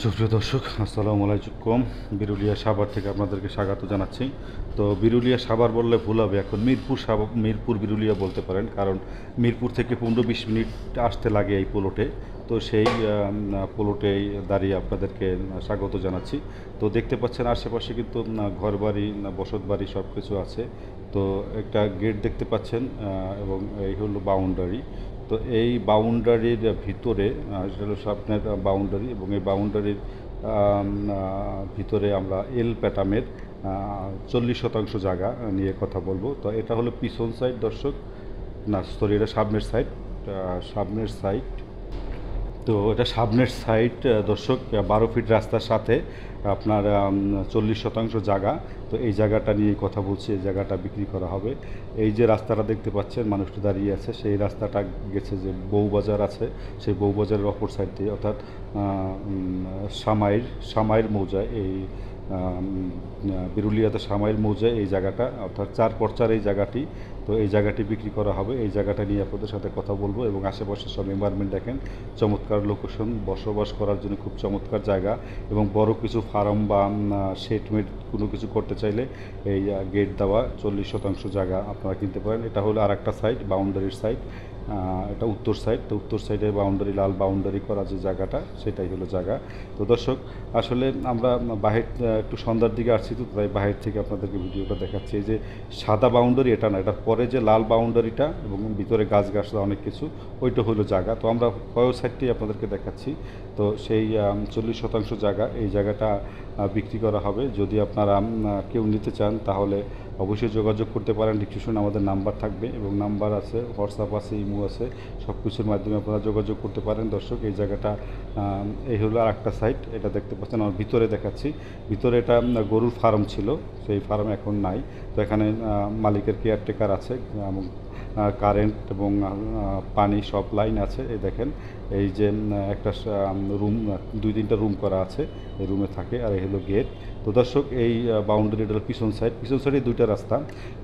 সুপ্রিয় দর্শক, আসসালামু আলাইকুম। বিরুলিয়া সাভার থেকে আপনাদেরকে স্বাগত জানাচ্ছি। তো বিরুলিয়া সাভার বললে ভুল হবে, এখন মিরপুর বিরুলিয়া বলতে পারেন, কারণ মিরপুর থেকে 15-20 মিনিট আসতে লাগে এই পোলোটে। তো সেই পোলোটেই দাঁড়িয়ে আপনাদেরকে স্বাগত জানাচ্ছি। তো দেখতে পাচ্ছেন আশেপাশে কিন্তু ঘরবাড়ি, বসত বাড়ি সব কিছু আছে। তো একটা গেট দেখতে পাচ্ছেন, এবং এই হলো বাউন্ডারি। তো এই বাউন্ডারির ভিতরে সেটা হলো আপনার বাউন্ডারি, এবং এই বাউন্ডারির ভিতরে আমরা এল প্যাটামের 40% জায়গা নিয়ে কথা বলবো। তো এটা হলো পিছন সাইড দর্শক, না সরি, এটা সামনের সাইড। সামনের সাইড তো এটা সামনের সাইড দর্শক, 12 ফিট রাস্তার সাথে আপনার 40% জায়গা। তো এই জায়গাটা নিয়ে কথা বলছি, এই জায়গাটা বিক্রি করা হবে। এই যে রাস্তাটা দেখতে পাচ্ছেন, মানুষটা দাঁড়িয়ে আছে, সেই রাস্তাটা গেছে যে বউবাজার আছে, সেই বউবাজারের অপর সাইড দিয়ে, অর্থাৎ সামাইর মৌজায়, এই বিরুলিয়াতে সামাইর মৌজায় এই জায়গাটা, অর্থাৎ 4x4 এই জায়গাটি। তো এই জায়গাটি বিক্রি করা হবে। এই জায়গাটা নিয়ে আপনাদের সাথে কথা বলবো, এবং আশেপাশে সব এনভায়রনমেন্ট দেখেন, চমৎকার লোকেশন, বসবাস করার জন্য খুব চমৎকার জায়গা। এবং বড় কিছু ফার্ম বা শেডমেড কোনো কিছু করতে চাইলে এই গেট দেওয়া 40% জায়গা আপনারা কিনতে পারেন। এটা হলো আর একটা সাইড, বাউন্ডারির সাইড। এটা উত্তর সাইড। তো উত্তর সাইডে বাউন্ডারি, লাল বাউন্ডারি করা যে জায়গাটা, সেটাই হলো জায়গা। তো দর্শক, আসলে আমরা বাহির একটু সন্ধ্যার দিকে আসছি, তো তাই বাহির থেকে আপনাদেরকে ভিডিওটা দেখাচ্ছি। এই যে সাদা বাউন্ডারি এটা না, এটার পরে যে লাল বাউন্ডারিটা এবং ভিতরে গাছগাছলা অনেক কিছু, ওইটা হলো জায়গা। তো আমরা কয় সাইডটি আপনাদেরকে দেখাচ্ছি। তো সেই 40% জায়গা, এই জায়গাটা বিক্রি করা হবে। যদি আপনারা কেউ নিতে চান তাহলে অবশ্যই যোগাযোগ করতে পারেন। ডিসক্রিপশনে আমাদের নাম্বার থাকবে, এবং নাম্বার আছে, হোয়াটসঅ্যাপ আছে, ইমো আছে, সব কিছুর মাধ্যমে আপনারা যোগাযোগ করতে পারেন। দর্শক, এই জায়গাটা এই হলো আর একটা সাইড, এটা দেখতে পাচ্ছেন। আমার ভিতরে দেখাচ্ছি। ভিতরে এটা গরুর ফার্ম ছিল, সেই ফার্ম এখন নাই। তো এখানে মালিকের কেয়ারটেকার আছে, এবং কারেন্ট এবং পানি সব লাইন আছে। এই দেখেন, এই যে একটা রুম, 2-3টা রুম করা আছে, এই রুমে থাকে। আর এই হলো গেট। তো দর্শক, এই বাউন্ডারিটা হলো পিছন সাইড। পিছন সাইডে 2টা রাস্তা,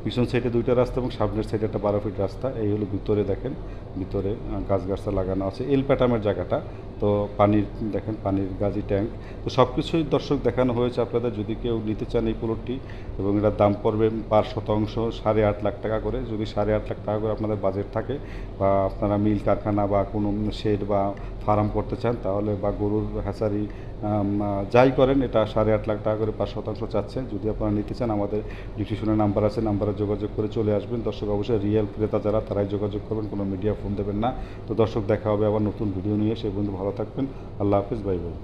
পিছন সাইডে 2টা রাস্তা, এবং সামনের সাইডে একটা 12 ফিট রাস্তা। এই হলো ভিতরে, দেখেন ভিতরে গাছগাছটা লাগানো আছে, এল প্যাটামের জায়গাটা। তো পানির দেখেন, পানির গাজি ট্যাঙ্ক। তো সব কিছুই দর্শক দেখানো হয়েছে আপনাদের। যদি কেউ নিতে চান এই প্লটটি, এবং এটার দাম পড়বে পার শতাংশ 8.5 লাখ টাকা করে। যদি 8.5 লাখ টাকা করে আপনাদের বাজেট থাকে, বা আপনারা মিল কারখানা বা কোনো শেড বা ফার্ম করতে চান, তাহলে, বা গরুর হ্যাচারি যাই করেন, এটা 8.5 লাখ টাকা করে 5% চাচ্ছেন। যদি আপনারা নিতে চান, আমাদের ডিসক্রিপশনে নাম্বার আছে, নাম্বারে যোগাযোগ করে চলে আসবেন। দর্শক, অবশ্যই রিয়েল ক্রেতা যারা, তারাই যোগাযোগ করবেন, কোনো মিডিয়া ফোন দেবেন না। তো দর্শক, দেখা হবে আবার নতুন ভিডিও নিয়ে। সেই বন্ধু ভালো থাকবেন। আল্লাহ হাফিজ, বাই বাই।